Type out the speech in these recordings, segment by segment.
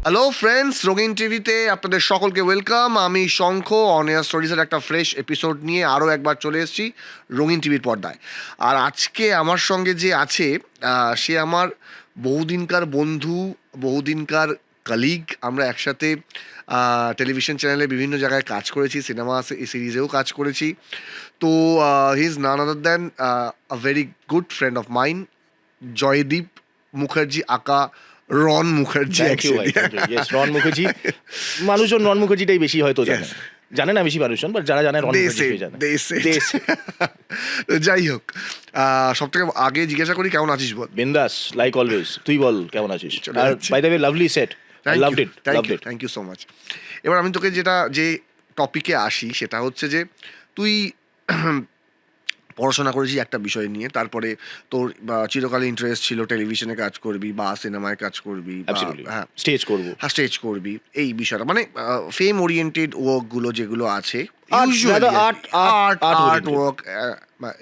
Hello friends, রঙিন টিভিতে আপনাদের সকলকে ওয়েলকাম। আমি শঙ্খ, অন এয়ার স্টোরিজের একটা ফ্রেশ এপিসোড নিয়ে আরও একবার চলে এসেছি রঙিন টিভির পর্দায়। আর আজকে আমার সঙ্গে যে আছে সে আমার বহুদিনকার বন্ধু, বহুদিনকার কলিগ। আমরা একসাথে টেলিভিশন চ্যানেলে বিভিন্ন জায়গায় কাজ করেছি, সিনেমা সিরিজেও কাজ করেছি। তো he is none other than a very good friend of mine, Joydeep Mukherjee আকা রন মুখার্জি। থ্যাংক ইউ ভাই, থ্যাংক ইউ। ইয়েস, রন মুখার্জি। মানুষজন রন মুখার্জিটাই বেশি হয়তো জানে, জানে না বেশি মানুষজন, বাট যারা জানে রন মুখার্জি জানে। যাই হোক, সব থেকে আগে জিজ্ঞাসা করি কেমন আছিস বল। বিন্দাস, লাইক অলওয়েজ। তুই বল কেমন আছিস? আর by the way, lovely set, I loved it, loved it. Thank you so much. এবার আমি তোকে যে টপিকে আসি সেটা হচ্ছে যে তুই পড়াশোনা করেছি একটা বিষয় নিয়ে, তারপরে তোর চিরকালই ইন্টারেস্ট ছিল টেলিভিশনে কাজ করবি বা সিনেমায় কাজ করবি, হ্যাঁ, স্টেজ করবো, হ্যাঁ স্টেজ করবি, এই বিষয়টা মানে ফেম ওরিয়েন্টেড ওয়ার্কগুলো যেগুলো আছে, আর্ট ওয়ার্ক,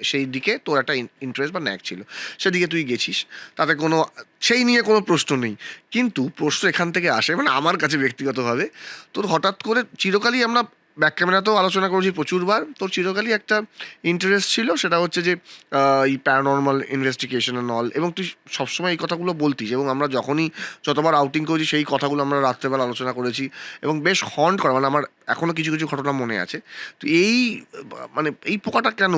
সেই দিকে তোর একটা ইন্টারেস্ট বা ন্যাক ছিল, সেদিকে তুই গেছিস, তাতে কোনো সেই নিয়ে কোনো প্রশ্ন নেই। কিন্তু প্রশ্ন এখান থেকে আসে, মানে আমার কাছে ব্যক্তিগতভাবে, তোর হঠাৎ করে চিরকালই আমরা ব্যাক ক্যামেরাতেও আলোচনা করেছি প্রচুরবার, তোর চিরকালই একটা ইন্টারেস্ট ছিল, সেটা হচ্ছে যে এই প্যারানর্মাল ইনভেস্টিগেশন অ্যান্ড অল, এবং তুই সবসময় এই কথাগুলো বলতিস, এবং আমরা যখনই যতবার আউটিং করেছি সেই কথাগুলো আমরা রাত্রেবেলা আলোচনা করেছি, এবং বেশ হন্ট করা, মানে আমার এখনও কিছু কিছু ঘটনা মনে আছে। তো এই মানে এই পোকাটা কেন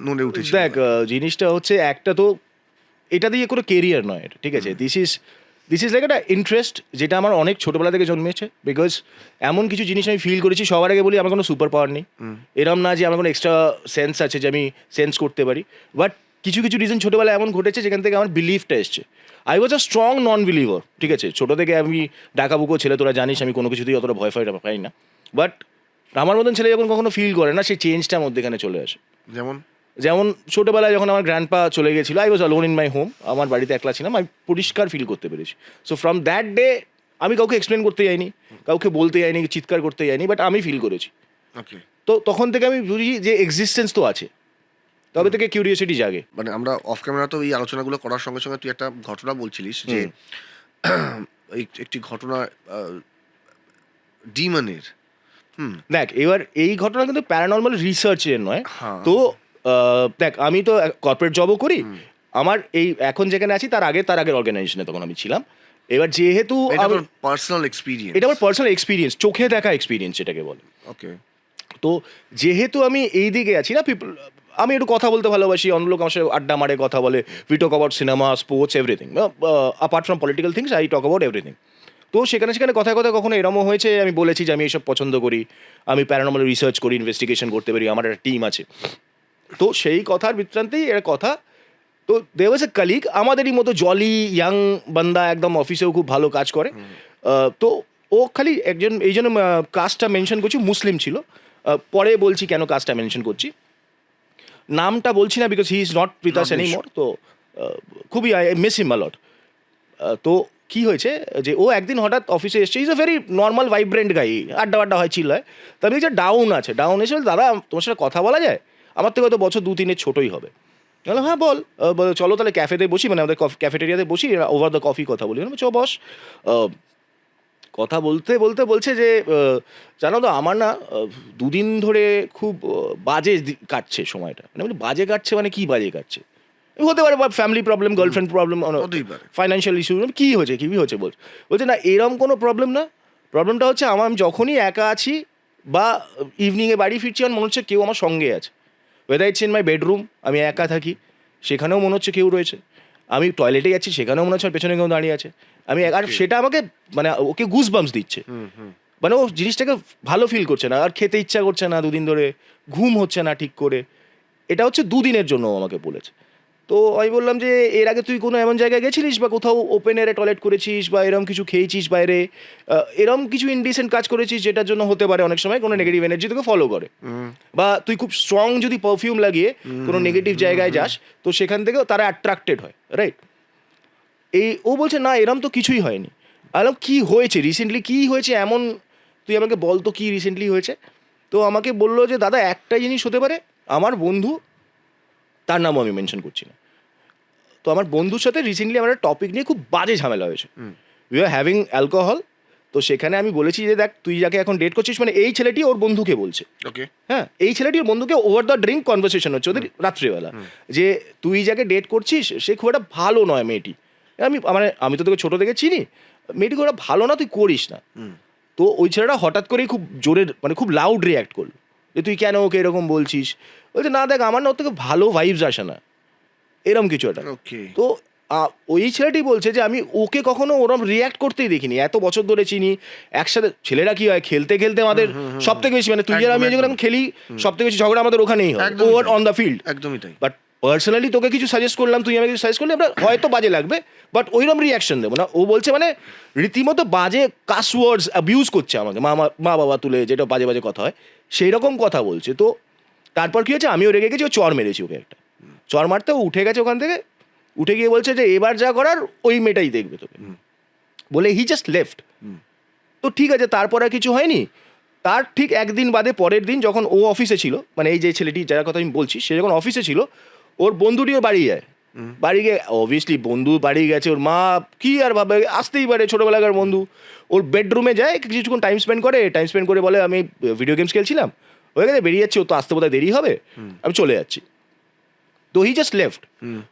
নড়ে উঠেছে? দেখ, জিনিসটা হচ্ছে একটা, তো এটা দিয়ে কোনো কেরিয়ার নয়, ঠিক আছে? দিস ইজ লাইক একটা ইন্টারেস্ট, যেটা আমার অনেক ছোটোবেলা থেকে জন্মেছে। বিকজ এমন কিছু জিনিস আমি ফিল করেছি, সবার আগে বলি আমার কোনো সুপার পাওয়ার নেই, এরম না যে আমার কোনো এক্সট্রা সেন্স আছে যে আমি সেন্স করতে পারি, বাট কিছু কিছু রিজন ছোটোবেলায় এমন ঘটেছে যেখান থেকে আমার বিলিফটা এসছে। I was a strong non believer, ঠিক আছে? ছোটো থেকে আমি ডাকাবুকো ছেলে, তোরা জানিস আমি কোনো কিছুতেই অতটা ভয় পাই না, বাট আমার মতন ছেলে যখন কখনো ফিল করে না, সেই চেঞ্জটা মধ্যেখানে চলে আসে। যেমন ছোটোবেলায় যখন আমার গ্র্যান্ডপা চলে গেছিলো, I was alone in my home, আমার বাড়িতে একলা ছিলাম, আমি পরিষ্কার ফিল করতে পেরেছি। সো ফ্রম দ্যাট ডে আমি কাউকে এক্সপ্লেন করতে যাইনি, কাউকে বলতে যাইনি, চিৎকার করতে যাইনি, বাট আমি ফিল করেছি। তো তখন থেকে আমি বুঝি যে এক্সিস্টেন্স তো আছে, তবে থেকে কিউরিওসিটি জাগে। মানে আমরা অফ ক্যামেরা তো এই আলোচনাগুলো করার সঙ্গে সঙ্গে তুই একটা ঘটনা বলছিলিস যে একটি ঘটনা ডিমনের। দেখ, এবার এই ঘটনা কিন্তু প্যারানর্মাল রিসার্চের নয়। তো দেখ, আমি তো কর্পোরেট জবও করি, আমার এই এখন যেখানে আছি তার আগের অর্গানাইজেশনে তখন আমি ছিলাম। এবার যেহেতু এটা আমার পার্সোনাল এক্সপিরিয়েন্স, চোখে দেখা এক্সপিরিয়েন্স যেটাকে বলে। ওকে। তো যেহেতু আমি এই দিকে আছি না, আমি একটু কথা বলতে ভালোবাসি, অন্য লোক আমার সাথে আড্ডা মারে, কথা বলে, we talk about cinema, sports, everything, apart from political things, I talk about everything. তো সেখানে কথায় কখনো এরমও হয়েছে, আমি বলেছি যে আমি এইসব পছন্দ করি, আমি প্যারানর্মাল রিসার্চ করি, ইনভেস্টিগেশন করতে পারি, আমার একটা টিম আছে। তো সেই কথার বৃত্তান্তেই এর কথা। তো দেয়ার ওয়াজ এ কলিগ, আমাদেরই মতো জলি ইয়াং বান্দা, একদম অফিসেও খুব ভালো কাজ করে। তো ও খালি একজন, এই জন্য কাস্টটা মেনশন করছি, মুসলিম ছিল। পরে বলছি কেন কাস্টটা মেনশন করছি, নামটা বলছি না, because he is not with us anymore. তো খুবই আই মিস হিম আ লট। তো কী হয়েছে যে ও একদিন হঠাৎ অফিসে এসছে, is a very normal vibrant guy, আড্ডা হয়, চিল হয়। তো আমি যে ডাউন এসে বল, দাদা তোমার সাথে কথা বলা যায়? আমার থেকে হয়তো বছর 2-3 ছোটোই হবে। বললাম হ্যাঁ বল, চলো তাহলে ক্যাফেতে বসি, মানে আমাদের ক্যাফেটেরিয়াতে বসি, ওভার দ্য কফি কথা বলি। চো বস। কথা বলতে বলছে যে জানো তো আমার না 2 দিন ধরে খুব বাজে কাটছে সময়টা। মানে বাজে কাটছে মানে কি বাজে কাটছে? হতে পারে family problem, girlfriend problem, financial issue, কী হয়েছে বলছে না এরম কোনো প্রবলেম না, প্রবলেমটা হচ্ছে আমি যখনই একা আছি বা ইভিনিংয়ে বাড়ি ফিরছি, আমার মনে হচ্ছে কেউ আমার সঙ্গে আছে। Whether it's in my bedroom, আমি একা থাকি, সেখানেও মনে হচ্ছে কেউ রয়েছে। আমি টয়লেটে যাচ্ছি, সেখানেও মনে হচ্ছে পেছনে কেউ দাঁড়িয়ে আছে। আর সেটা আমাকে মানে ওকে গুজ বাম্পস দিচ্ছে, মানে ও জিনিসটাকে ভালো ফিল করছে না, আর খেতে ইচ্ছা করছে না 2 দিন ধরে, ঘুম হচ্ছে না ঠিক করে। এটা হচ্ছে 2 দিনের জন্য আমাকে বলেছে। তো আমি বললাম যে এর আগে তুই কোনো এমন জায়গায় গেছিলিস বা কোথাও ওপেন এয়ারে টয়লেট করেছিস বা এরম কিছু খেয়েছিস বাইরে, এরম কিছু ইনডিসেন্ট কাজ করেছিস যেটার জন্য হতে পারে অনেক সময় কোনো নেগেটিভ এনার্জি তোকে ফলো করে, বা তুই খুব স্ট্রং যদি পারফিউম লাগিয়ে কোনো নেগেটিভ জায়গায় যাস, তো সেখান থেকেও তারা অ্যাট্রাক্টেড হয়, রাইট? ও বলছে না এরম তো কিছুই হয়নি। বললাম কী হয়েছে রিসেন্টলি, কী হয়েছে এমন, তুই আমাকে বল তো কী রিসেন্টলি হয়েছে। তো আমাকে বললো যে দাদা একটা জিনিস হতে পারে, আমার বন্ধু, তার নামও আমি মেনশন করছি না, তো আমার বন্ধুর সাথে রিসেন্টলি আমার একটা টপিক নিয়ে খুব বাজে ঝামেলা হয়েছে। উই আর হ্যাভিং অ্যালকোহল, তো সেখানে আমি বলেছি যে দেখ তুই যাকে এখন ডেট করছিস মানে এই ছেলেটি ওর বন্ধুকে বলছে, ওকে। হ্যাঁ এই ছেলেটি ওর বন্ধুকে ওভার দ্য ড্রিঙ্ক কনভারসেশন হচ্ছে ওদের রাত্রিবেলা, যে তুই যাকে ডেট করছিস সে খুব একটা ভালো নয় মেয়েটি। আমি তো তোকে ছোটো থেকে চিনি, মেয়েটি খুব একটা ভালো না, তুই করিস না। তো ওই ছেলেটা হঠাৎ করেই খুব জোরে মানে খুব লাউড রিয়াক্ট করলো যে তুই কেন ওকে এরকম বলছিস। বলছে না দেখ আমার না ওর থেকে ভালো ভাইবস আসে না, এরম কিছু একটা। ওকে। তো ওই ছেলেটি বলছে যে আমি ওকে কখনো ওরম রিয়াক্ট করতেই দেখিনি, এত বছর ধরে চিনি একসাথে। ছেলেরা কি হয় খেলতে খেলতে আমাদের সব থেকে বেশি মানে তুই আর আমি যখন খেলি সব থেকে বেশি ঝগড়া আমাদের ওখানেই হয়, একদমই ওভার তাই। On the field. একদমই তাই। বাট পার্সোনালি তোকে কিছু সাজেস্ট করলাম, তুই আমাকে কিছু সাজেস্ট করলি, আমরা হয়তো বাজে লাগবে বাট ওইরকম রিয়াকশন দেবো না। ও বলছে মানে রীতিমতো বাজে কাস ওয়ার্ডস অ্যাবিউজ করছে আমাকে, মা বাবা তুলে যেটা বাজে বাজে কথা হয় সেই রকম কথা বলছে। তো তারপর কি হয়েছে, আমিও রেগে গেছি, ও চর মেরেছি ওকে একটা। চর মারতে ও উঠে গেছে ওখান থেকে, উঠে গিয়ে বলছে যে এবার যা করার ওই মেয়েটাই দেখবে তোকে, বলে হি জাস্ট লেফট। তো ঠিক আছে, তারপর আর কিছু হয়নি। তার ঠিক একদিন বাদে পরের দিন যখন ও অফিসে ছিল, মানে এই যে ছেলেটি যার কথা আমি বলছি সে যখন অফিসে ছিল, ওর বন্ধুটিও বাড়ি যায়। বাড়ি গিয়ে অবভিয়াসলি বন্ধু বাড়ি গেছে, ওর মা কি আর ভাবে আসতেই পারে, ছোটোবেলাকার বন্ধু। ওর বেডরুমে যায়, কিছুক্ষণ টাইম স্পেন্ড করে বলে আমি ভিডিও গেমস খেলছিলাম, হয়ে গেছে বেরিয়ে যাচ্ছি, ও তো আসতে বোধহয় দেরি হবে, আমি চলে যাচ্ছি। তো হি জাস্ট লেফট।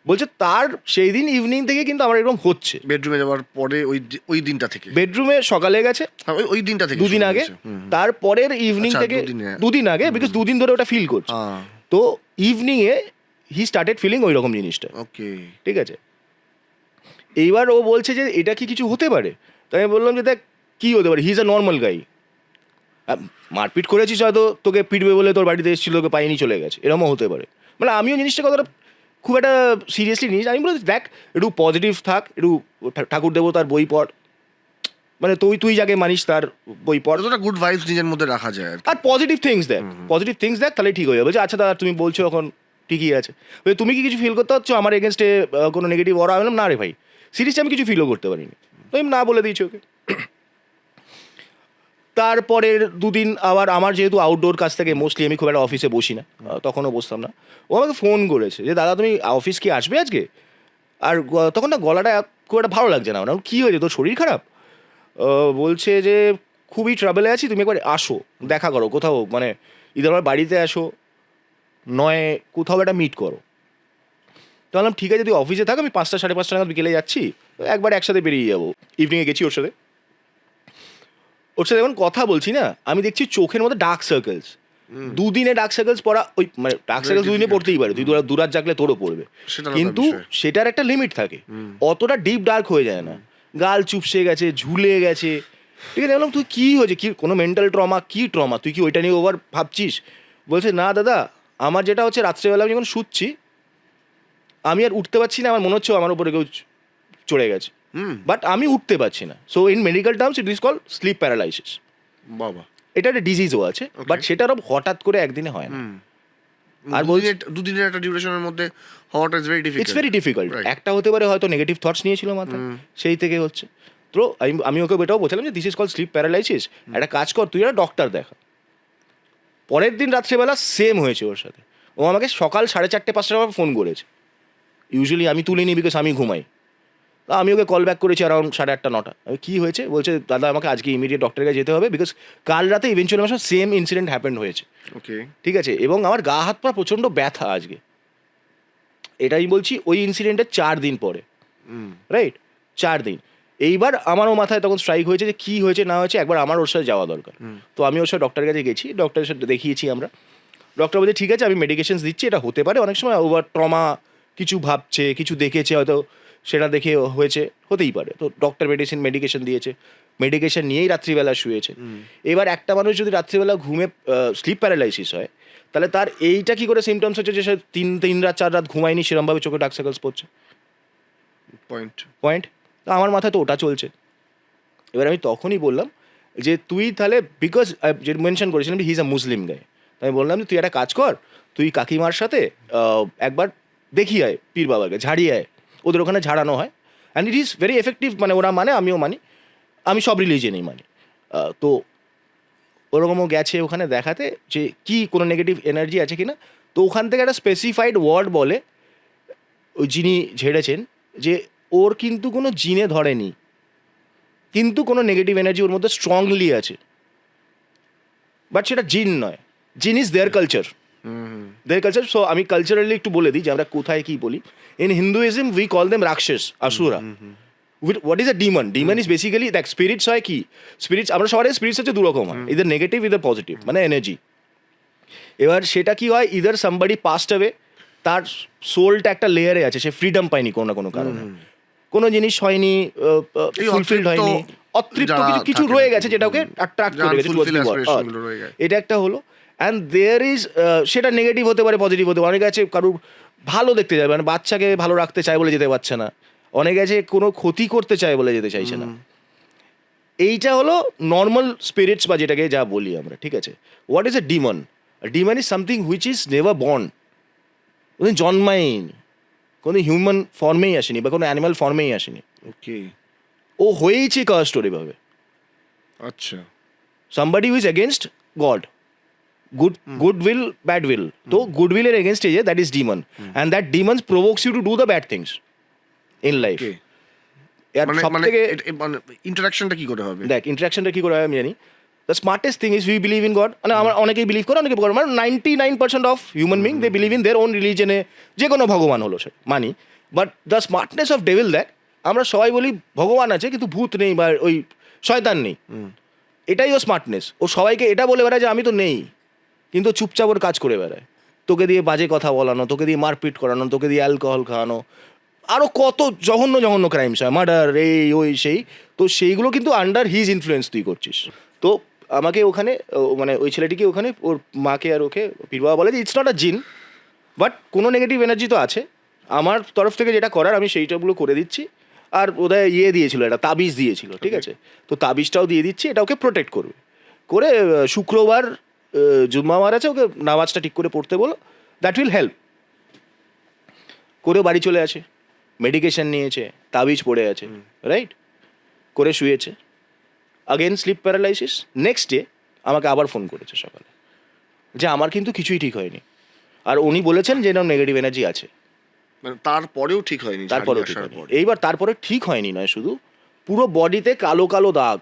বলছে তার সেই দিন ইভিনিং থেকে কিন্তু আমার এরকম হচ্ছে। বেডরুমে যাওয়ার পরে ওই দিনটা থেকে? বেডরুমে সকালে গেছে, হ্যাঁ, ওই দিনটা থেকে দুদিন শুরু আগে, হয়েছে। তারপরের ইভিনিং আচ্ছা, থেকে দুদিনে। দুদিন আগে, বিকজ দুদিন ধরে ওটা ফিল করছে। তো ইভিনিংয়ে হি স্টার্টেড ফিলিং ওই রকম জিনিসটা। ওকে। ঠিক আছে, এইবার ও বলছে যে এটা কি কিছু হতে পারে? তাই আমি বললাম যে দেখ কী হতে পারে, হি ইজ আ নর্মাল গাই। মারপিট করেছিস হয়তো, তোকে পিটবে বলে তোর বাড়িতে এসেছিল, তোকে পাইনি চলে গেছে, এরকমও হতে পারে। মানে আমিও জিনিসটা কতটা খুব একটা সিরিয়াসলি নিস। আমি বলছি দেখ একটু পজিটিভ থাক, একটু ঠাকুর দেবতার বই পড়, মানে তুই যাকে মানিস তার বই পড়, যতটা গুড ভাইবস নিজের মধ্যে রাখা যায় আর কি। আর পজিটিভ থিংস দেখ তাহলে ঠিক হয়ে যাবে। যে আচ্ছা দাদা তুমি বলছো এখন ঠিকই আছে, তুমি কি কিছু ফিল করতে পারছো আমার এগেনস্টে কোনো নেগেটিভ অরা? আমি বললাম না রে ভাই, সিরিয়াসলি আমি কিছু ফিলও করতে পারিনি। তো আমি না বলে দিয়েছি ওকে। তারপরের দুদিন আবার আমার যেহেতু আউটডোর কাজ থেকে মোস্টলি, আমি খুব একটা অফিসে বসি না, তখনও বসতাম না। ও আমাকে ফোন করেছে যে দাদা তুমি অফিস কি আসবে আজকে? আর তখন না গলাটা খুব একটা ভালো লাগছে না। ওরা কী হয়েছে, তোর শরীর খারাপ? বলছে যে খুবই ট্রাভেলে আছি, তুমি একবার আসো, দেখা করো কোথাও, মানে ইদার আমার বাড়িতে আসো, নয় কোথাও একটা মিট করো। তো বললাম ঠিক আছে, তুই অফিসে থাক, আমি 5টা 5:30 নাগাদ বিকেলে যাচ্ছি, একবার একসাথে বেরিয়ে যাবো। ইভিনিংয়ে গেছি ওর সাথে যখন কথা বলছি না, আমি দেখছি চোখের মধ্যে ডার্ক সার্কেলস। দুদিনে ডার্ক সার্কেলস পড়া, ওই মানে ডার্ক সার্কেলস দুদিনে পড়তেই পারে, তুই দুরাত জাগলে তোরও পড়বে, কিন্তু সেটার একটা লিমিট থাকে, অতটা ডিপ ডার্ক হয়ে যায় না। গাল চুপসে গেছে, ঝুলে গেছে। ঠিক আছে, বললাম তুই কী হয়েছে, কি কোনো মেন্টাল ট্রমা? কী ট্রমা, তুই কি ওইটা নিয়ে ওভার ভাবছিস? বলছে না দাদা, আমার যেটা হচ্ছে রাত্রেবেলা আমি যখন শুচ্ছি আমি আর উঠতে পারছি না, আমার মনে হচ্ছে আমার উপরে কেউ চড়ে গেছে, বাট আমি উঠতে পারছি না। So in medical terms it is called sleep paralysis. বাবা, এটা একটা ডিজিজও আছে, বাট সেটা হঠাৎ করে একদিনে হয় না। আর দুদিনের একটা ডিউরেশনের মধ্যে হওয়াটা is very difficult. It's very difficult. একটা হতে পারে হয়তো নেগেটিভ থটস নিয়েছিল মাথায়, সেই থেকে হচ্ছে। তো আমি ওকে এটাও বলছিলাম যে this is called sleep paralysis, একটা কাজ কর তুই একটা ডক্টর দেখা। পরের দিন রাত্রেবেলা সেম হয়েছে ওর সাথে। ও আমাকে সকাল 4:30 5টার ফোন করেছে। ইউজুয়ালি আমি তুলিনি বিকজ আমি ঘুমাই। আমি ওকে কল ব্যাক করেছি অ্যারাউন্ড 8:30 9টা। আমি কী হয়েছে? বলছে দাদা আমাকে আজকে ইমিডিয়েট ডক্টরের কাছে যেতে হবে, বিকজ কাল রাতে ইভেনচুয়ালি আমার সাথে সেম ইনসিডেন্ট হ্যাপেন্ড হয়েছে। ওকে, ঠিক আছে, এবং আমার গা হাত পা প্রচণ্ড ব্যথা আজকে। এটা আমি বলছি ওই ইনসিডেন্টের 4 দিন পরে, রাইট? 4 দিন। এইবার আমারও মাথায় তখন স্ট্রাইক হয়েছে যে কী হয়েছে না হয়েছে, একবার আমার ওর সাথে যাওয়া দরকার। তো আমি ওর সাথে ডক্টরের কাছে গেছি, ডক্টরের সাথে দেখিয়েছি আমরা। ডক্টর বলছে ঠিক আছে আমি মেডিকেশনস দিচ্ছি, এটা হতে পারে অনেক সময় ওভার ট্রমা, কিছু ভাবছে, কিছু দেখেছে হয়তো, সেটা দেখে হয়েছে, হতেই পারে। তো ডক্টর মেডিকেশন দিয়েছে, মেডিকেশন নিয়েই রাত্রিবেলা শুয়েছে। এবার একটা মানুষ যদি রাত্রিবেলা ঘুমে স্লিপ প্যারালাইসিস হয়, তাহলে তার এইটা কি করে সিমটমস হচ্ছে যে সে 3 রাত 4 রাত ঘুমায়নি, সেরকমভাবে চোখে ডার্ক সার্কেলস পড়ছে। পয়েন্ট। তো আমার মাথায় তো ওটা চলছে। এবার আমি তখনই বললাম যে তুই তাহলে, বিকজ যে মেনশন করেছিলাম হি ইজ আ মুসলিম গাই, তাই বললাম যে তুই একটা কাজ কর, তুই কাকিমার সাথে একবার দেখিয়ে আয় পীর বাবাকে, ঝাড়িয়ে আয়, ওদের ওখানে ঝাড়ানো হয়, and it is very effective. মানে ওরা মানে, আমিও মানি, আমি সব রিলিজিয়নেই মানি। তো ওরকমও গেছে ওখানে দেখাতে যে কি কোনো নেগেটিভ এনার্জি আছে কি না। তো ওখান থেকে একটা স্পেসিফাইড ওয়ার্ড বলে ওই যিনি ঝেড়েছেন যে ওর কিন্তু কোনো জিনে ধরেনি, কিন্তু কোনো নেগেটিভ এনার্জি ওর মধ্যে স্ট্রংলি আছে, বাট সেটা জিন নয়। Jinn is their culture, their culture. So আমি কালচারালি একটু বলে দিই যে আমরা কোথায় কি বলি। In Hinduism we call them rakshasa, asura. What is a demon? Demon is basically দেখ, স্পিরিটস হয় কি, স্পিরিটস আমরা সবাই স্পিরিটস হচ্ছে দু রকম হয়, ইদার নেগেটিভ ইদার পজিটিভ, মানে এনার্জি। এবার সেটা কি হয়, ইদার সামবাডি পাস্ট অ্যাওয়ে, তার সোলটা একটা লেয়ারে আছে, সে ফ্রিডম পায়নি কোনো না কোনো কারণে, কোনো জিনিস হয়নি, এই ফুলফিলড অতৃপ্ত হয়নি, অতৃপ্ত যারা কিছু কিছু থাকে রয়ে নাকি। গেছে যেটা ওকে অ্যাট্রাক্ট করে গেছে towards the Unfulfilled world. aspiration গুলো রয়ে গেছে। এটা একটা হলো। অ্যান্ড দেয়ার ইজ, সেটা নেগেটিভ হতে পারে, পজিটিভ হতে পারে। অনেকে আছে কারুর ভালো দেখতে চায়, মানে বাচ্চাকে ভালো রাখতে চায় বলে যেতে পারছে না, অনেকে আছে কোনো ক্ষতি করতে চায় বলে যেতে চাইছে না। এইটা হলো নর্মাল স্পিরিটস বা যেটাকে যা বলি আমরা, ঠিক আছে। What is a Demon? Demon is something which is never born, কোনোদিন জন্মায়নি, কোনো হিউম্যান ফর্মেই আসেনি বা কোনো অ্যানিমাল ফর্মেই আসেনি, ওকে, ও হয়েইছে কাস্ট এভাবে। আচ্ছা। somebody who is against God, good will, bad will, তো good will এর against is that is demon, and that demons provokes you to do the bad things in life. Okay. আর মানে সব মানে থেকে মানে ইন্টারাকশনটা কি করে হবে? দেখ ইন্টারাকশনটা কি করে হয় আমি জানি। The smartest thing is we believe in God, মানে আমার অনেকেই বিলিভ করে, অনেকে করে, মানে 99% of human being they believe in their own রিলিজনে, যে কোনো ভগবান হলো সে মানি। But the smartness of devil, দেখ আমরা সবাই বলি ভগবান আছে কিন্তু ভূত নেই বা ওই শয়তান নেই, এটাই ও স্মার্টনেস। ও সবাইকে এটা বলে বেড়ায় যে আমি তো নেই, কিন্তু ও চুপচাপ ওর কাজ করে বেড়ায়। তোকে দিয়ে বাজে কথা বলানো, তোকে দিয়ে মারপিট করানো, তোকে দিয়ে অ্যালকোহল খাওয়ানো, আরও কত জঘন্য জঘন্য ক্রাইমস হয়, মার্ডার, এই ওই সেই। তো সেইগুলো কিন্তু আন্ডার হিজ ইনফ্লুয়েন্স তুই করছিস। তো আমাকে ওখানে মানে ওই ছেলেটিকে ওখানে ওর মাকে আর ওকে পীর বাবা বলে যে ইটস নট আ জিন, বাট কোনো নেগেটিভ এনার্জি তো আছে, আমার তরফ থেকে যেটা করার আমি সেইটাগুলো করে দিচ্ছি। আর ওদের দিয়েছিল, একটা তাবিজ দিয়েছিল, ঠিক আছে, তো তাবিজটাও দিয়ে দিচ্ছি, এটা ওকে প্রোটেক্ট করবে। করে শুক্রবার জুম্মাবার আছে, ওকে নামাজটা ঠিক করে পড়তে বলো, দ্যাট উইল হেল্প। করে বাড়ি চলে আসে, মেডিকেশন নিয়েছে, তাবিজ পড়ে আছে, রাইট, করে শুয়েছে। Again sleep paralysis. Next day আমাকে আবার ফোন করেছে সকালে যে আমার কিন্তু কিছুই ঠিক হয়নি, আর উনি বলেছেন যে এরকম নেগেটিভ এনার্জি আছে। মানে তারপরেও ঠিক হয়নি? তারপরেও ঠিক হয়নি। এইবার তারপরে ঠিক হয়নি নয় শুধু, পুরো বডিতে কালো কালো দাগ,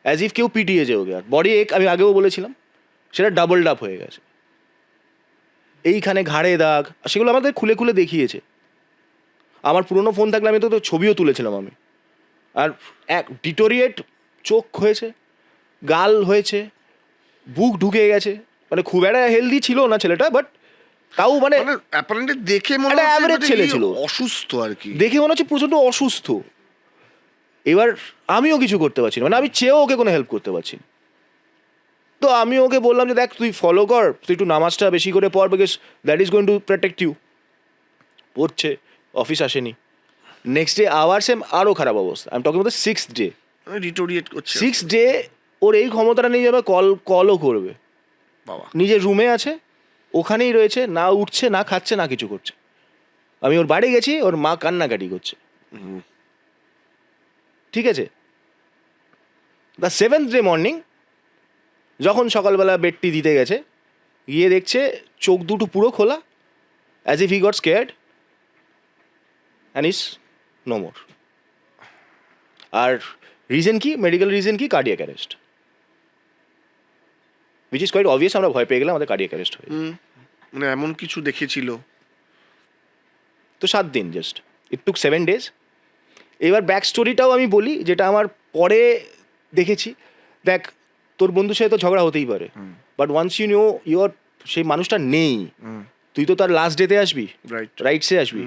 অ্যাজ ইফ কেউ পিটিয়েছে ওকে। আর বডি এক আমি আগেও বলেছিলাম, সেটা ডাবল ডাপ হয়ে গেছে। এইখানে ঘাড়ে দাগ, সেগুলো আমাদের খুলে খুলে দেখিয়েছে। আমার পুরনো ফোন থাকলে আমি তো ছবিও তুলেছিলাম আমি। আর এক ডিটোরিয়েট চোখ হয়েছে, গাল হয়েছে, বুক ঢুকে গেছে, মানে খুব একটা হেলদি ছিল না ছেলেটা, বাট তাও মানে অ্যাপারেন্টলি দেখে মনে একটা হচ্ছে average মানে ছেলে কি ছিল। অসুস্থ আর কি। দেখে মনে হচ্ছে প্রচণ্ড অসুস্থ। এবার আমিও কিছু করতে পারছি না, মানে আমি চেয়েও ওকে কোনো হেল্প করতে পারছি না। তো আমি ওকে বললাম যে দেখ তুই ফলো কর, তুই একটু নামাজটা বেশি করে পড়, because that is going to protect you. পড়ছে, অফিস আসেনি। নেক্সট ডে আবার সেম, আরও খারাপ অবস্থা। আমি talking about the 6th day. Deteriorate করছে 6th ডে ওর এই ক্ষমতাটা নেই যাবে, কলও করবে। বাবা। নিজের রুমে আছে, ওখানেই রয়েছে, না উঠছে, না খাচ্ছে, না কিছু করছে। আমি ওর বাড়ি গেছি, ওর মা কান্নাকাটি করছে, ঠিক আছে। দ্য 7th ডে মর্নিং যখন সকালবেলা বেডটি দিতে গেছে, গিয়ে দেখছে চোখ দুটো পুরো খোলা, as if he got scared and is no more. আর রিজন কি, মেডিকেল রিজন কি, cardiac arrest, which is quite obvious. আমরা ভয় পেয়ে গেলাম, আমাদের কার্ডিয়াক অ্যারেস্ট হয়ে। মানে এমন কিছু দেখেছিল। তো 7 দিন জাস্ট, ইট টুক 7 days। এবার ব্যাক স্টোরিটাও আমি বলি, যেটা আমার পরে দেখেছি। দেখ তোর বন্ধুর সাথে তো ঝগড়া হতেই পারে, but once you know your সেই মানুষটা নেই, তুই তো তার লাস্ট ডেতে আসবি, রাইটসে আসবি,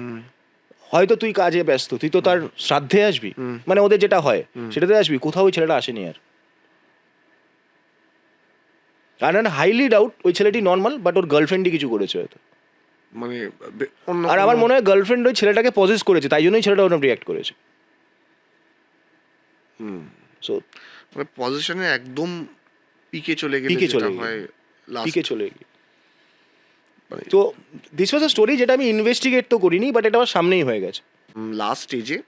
হয়তো তুই কাজে ব্যস্ত, তুই তো তার শ্রাদ্ধে আসবি, মানে ওদের যেটা হয় সেটাতে আসবি, কোথাও ওই ছেলেটা আসেনি। আর হাইলি ডাউট ওই ছেলেটি নর্মাল, বাট ওর গার্লফ্রেন্ডই কিছু করেছে হয়তো। মানে আর আমার মনে হয় গার্লফ্রেন্ড ওই ছেলেটাকে পজেস করেছে, তাই জন্যই ছেলেটা ওরকম রিয়াক্ট করেছে। সো মানে পজিশনে একদম পিকে চলে গেলে পিকে চলে যেটা হয় পিকে চলে গিয়ে। তো দিস ওয়াজ আ স্টোরি যেটা আমি ইনভেস্টিগেট তো করিনি, বাট এটা আমার সামনেই হয়ে গেছে। লাস্ট স্টেজে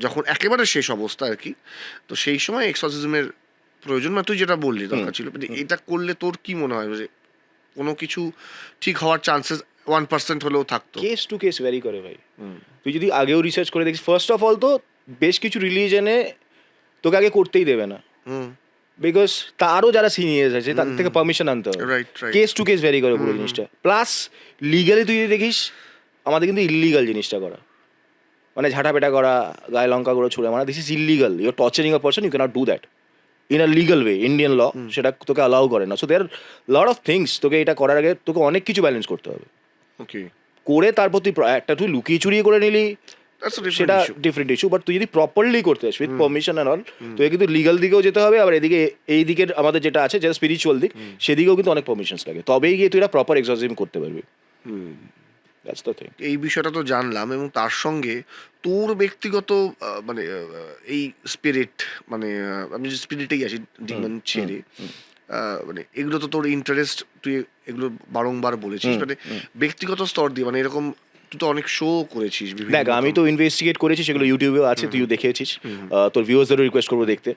যখন একেবারে শেষ অবস্থা আর কি, তো সেই সময় এক্সরসিজমের প্রয়োজন, মানে তুই যেটা বললি দরকার ছিল, এটা করলে তোর কি মনে হয় যে কোনো কিছু ঠিক হওয়ার চান্সেস 1% হলেও থাকতো? কেস টু কেস ভ্যারি করে ভাই। তুই যদি আগেও রিসার্চ করে দেখিস, ফার্স্ট অফ অল তো বেশ কিছু রিলিজনে তোকে আগে করতেই দেবে না, হুম, বিকজ তারও যারা সিনিয়র্স আছে তাদের থেকে পারমিশন আনতে হবে, right right. Case to case vary করে পুরো জিনিসটা। প্লাস লিগালি তুই যদি দেখিস আমাদের কিন্তু ইলিগাল জিনিসটা করা, মানে ঝাঁটাপেটা করা, গায়ে লঙ্কা গুঁড়ো ছুঁড়ে মারা, this is illegal. You're torturing a person, you cannot do that in a legal way. Indian law সেটা তোকে অ্যালাউ করে না। So there lot of things, তোকে এটা করার আগে তোকে অনেক কিছু ব্যালেন্স করতে হবে। ওকে, করে তারপর তুই একটা তুই লুকিয়ে চুরিয়ে করে নিলি দ্যাটস আ ডিফারেন্ট সেটা ইস্যু। ডিফারেন্ট ইস্যু, বাট তুই যদি প্রপারলি করতে চাস উইথ পারমিশন অ্যান্ড অল, তোকে কিন্তু লিগাল দিকেও যেতে হবে, আবার এদিকে এই দিকের আমাদের যেটা আছে যেটা স্পিরিচুয়াল দিক, সেদিকেও কিন্তু অনেক পারমিশনস লাগে, তবেই গিয়ে তুই এটা প্রপার এক্সরসিজম করতে পারবি। That's the thing. এই বিষয়টা তো জানলাম, এবং তার সঙ্গে তোর ব্যক্তিগত মানে এই স্পিরিট, মানে আমি যে স্পিরিটেই আসি, ডিমন ছেড়ে, মানে এগুলো তো তোর ইন্টারেস্ট, তুই এগুলো বারংবার বলেছিস, মানে ব্যক্তিগত স্তর দিয়ে, মানে এরকম তুই তো অনেক শো করেছিস বিভিন্ন দেখ আমি তো ইনভেস্টিগেট করেছি, সেগুলো ইউটিউবেও আছে, তুইও দেখেছিস। তোর ভিউয়ার্সদেরও রিকোয়েস্ট করবো দেখতে,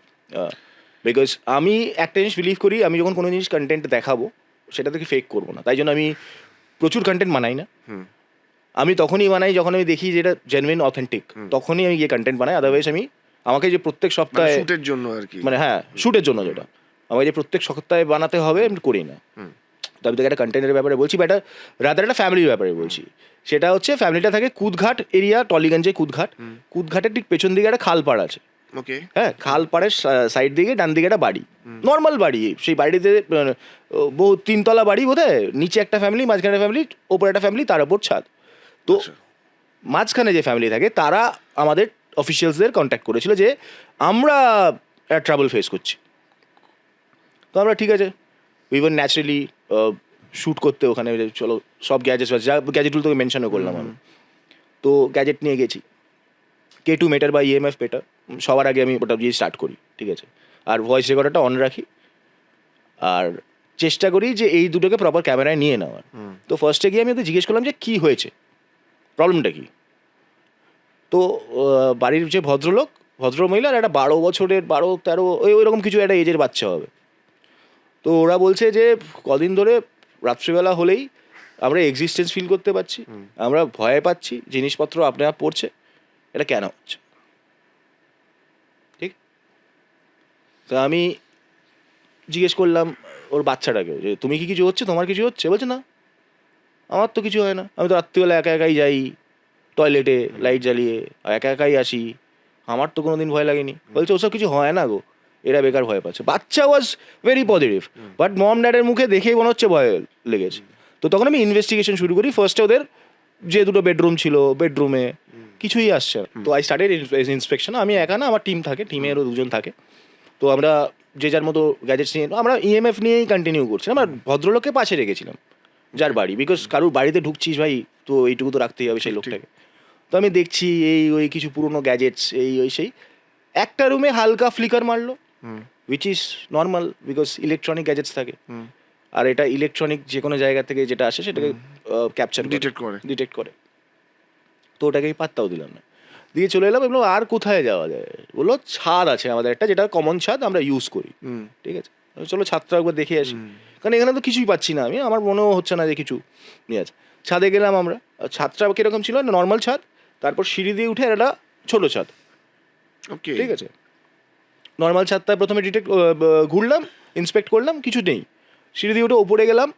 বিকজ আমি একটা জিনিস বিলিভ করি, আমি যখন কোনো জিনিস কন্টেন্ট দেখাবো সেটা থেকে ফেক করবো না, তাই জন্য আমি প্রচুর কন্টেন্ট বানাই না। আমি তখনই বানাই যখন আমি দেখি যেটা জেনুইন অথেন্টিক, তখনই আমি গিয়ে কন্টেন্ট বানাই। আদারওয়াইজ আমি আমাকে যে প্রত্যেক সপ্তাহে শুটের জন্য আর কি, মানে হ্যাঁ শ্যুটের জন্য যেটা আমাকে যে প্রত্যেক সপ্তাহে বানাতে হবে আমি করি না। তো আমি তোকে একটা কন্টেন্টের ব্যাপারে বলছি, বা এটা রাদার একটা ফ্যামিলির ব্যাপারে বলছি। সেটা হচ্ছে ফ্যামিলিটা থাকে কুদঘাট এরিয়া, টলিগঞ্জে কুদঘাট। কুদঘাটের ঠিক পেছন দিকে একটা খালপাড় আছে, ওকে, হ্যাঁ খালপাড়ের সাইড দিকে ডান দিকে একটা বাড়ি, নর্মাল বাড়ি। সেই বাড়িতে বহু 3 তলা বাড়ি বোধহয়, নিচে একটা ফ্যামিলি, মাঝখানে একটা ফ্যামিলি, ওপরে একটা ফ্যামিলি, তার ওপর ছাদ। তো মাঝখানে যে ফ্যামিলি থাকে তারা আমাদের অফিসিয়ালসদের কন্ট্যাক্ট করেছিল যে আমরা ট্রাবল ফেস করছি। তো আমরা ঠিক আছে, উই ওয়ার ন্যাচারালি শ্যুট করতে ওখানে, চলো সব গ্যাজেটস, যা গ্যাজেটগুলো তোকে মেনশনও করলাম আমি। তো গ্যাজেট নিয়ে গেছি, K2 মেটার বা EMF পেটার, সবার আগে আমি ওটা দিয়ে স্টার্ট করি, ঠিক আছে। আর ভয়েস রেকর্ডারটা অন রাখি, আর চেষ্টা করি যে এই দুটোকে প্রপার ক্যামেরায় নিয়ে নেওয়ার। তো ফার্স্টে গিয়ে আমি ওদের জিজ্ঞেস করলাম যে কী হয়েছে, প্রবলেমটা কী। তো বাড়ির যে ভদ্রমহিলা আর একটা 12 বছরের 12-13 ওই রকম কিছু একটা এজের বাচ্চা হবে। তো ওরা বলছে যে কদিন ধরে রাত্রিবেলা হলেই আমরা এক্সিস্টেন্স ফিল করতে পারছি, আমরা ভয় পাচ্ছি, জিনিসপত্র আপনি আপ পড়ছে, এটা কেন হচ্ছে। ঠিক, তো আমি জিজ্ঞেস করলাম ওর বাচ্চাটাকে যে তুমি কি কিছু হচ্ছে, তোমার কিছু হচ্ছে? বলছে না আমার তো কিছু হয় না, আমি তো রাত্রিবেলা একা একাই যাই টয়লেটে লাইট জ্বালিয়ে, একা একাই আসি, আমার তো কোনো দিন ভয় লাগেনি। বলছে ওসব কিছু হয় না গো, এরা বেকার ভয় পাচ্ছে। বাচ্চা ওয়াজ ভেরি পজিটিভ, বাট মম ড্যাডের মুখে দেখেই মনে হচ্ছে ভয় লেগেছে। তো তখন আমি ইনভেস্টিগেশন শুরু করি। ফার্স্টে ওদের যে 2টো বেডরুম ছিল, বেডরুমে কিছুই আসছে না। তো আই স্টার্টেড ইন্সপেকশন। আমি একা না, আমার টিম থাকে, টিমেরও 2জন থাকে। তো আমরা যে যার মতো গ্যাজেটস নিয়ে আমরা EMF নিয়েই কন্টিনিউ করছিলাম। আমরা ভদ্রলোককে পাশে রেখেছিলাম যার বাড়ি, বিকজ কারুর বাড়িতে ঢুকছিস ভাই, তো এইটুকু তো রাখতেই হবে সেই লোকটাকে। তো আমি দেখছি এই ওই কিছু পুরনো গ্যাজেটস, এই ওই সেই। একটা রুমে হালকা ফ্লিকার মারলো, which is normal, because electronic gadgets থাকে, আর এটা ইলেকট্রনিক যে কোনো জায়গা থেকে যেটা আসে সেটাকে ক্যাপচার ডিটেক্ট করে। তো ওটাকে আমি পাত্তাও দিলাম না, দিয়ে চলে এলাম। এগুলো আর কোথায় যাওয়া যায়, বললো ছাদ আছে আমাদের একটা, যেটা কমন ছাদ আমরা ইউজ করি, ঠিক আছে চলো ছাদটা একবার দেখে আসি, কারণ এখানে তো কিছুই পাচ্ছি না আমি, আমার মনেও হচ্ছে না যে কিছু নিয়ে আছে। ছাদে গেলাম আমরা, ছাদটা কীরকম ছিল, নর্মাল ছাদ, তারপর সিঁড়ি দিয়ে উঠে একটা ছোটো ছাদ, ওকে, ঠিক আছে। নর্মাল ছাদটা প্রথমে ঘুরলাম, ইন্সপেক্ট করলাম, কিছু নেই। সিঁড়ি দিয়ে উঠে ওপরে গেলাম,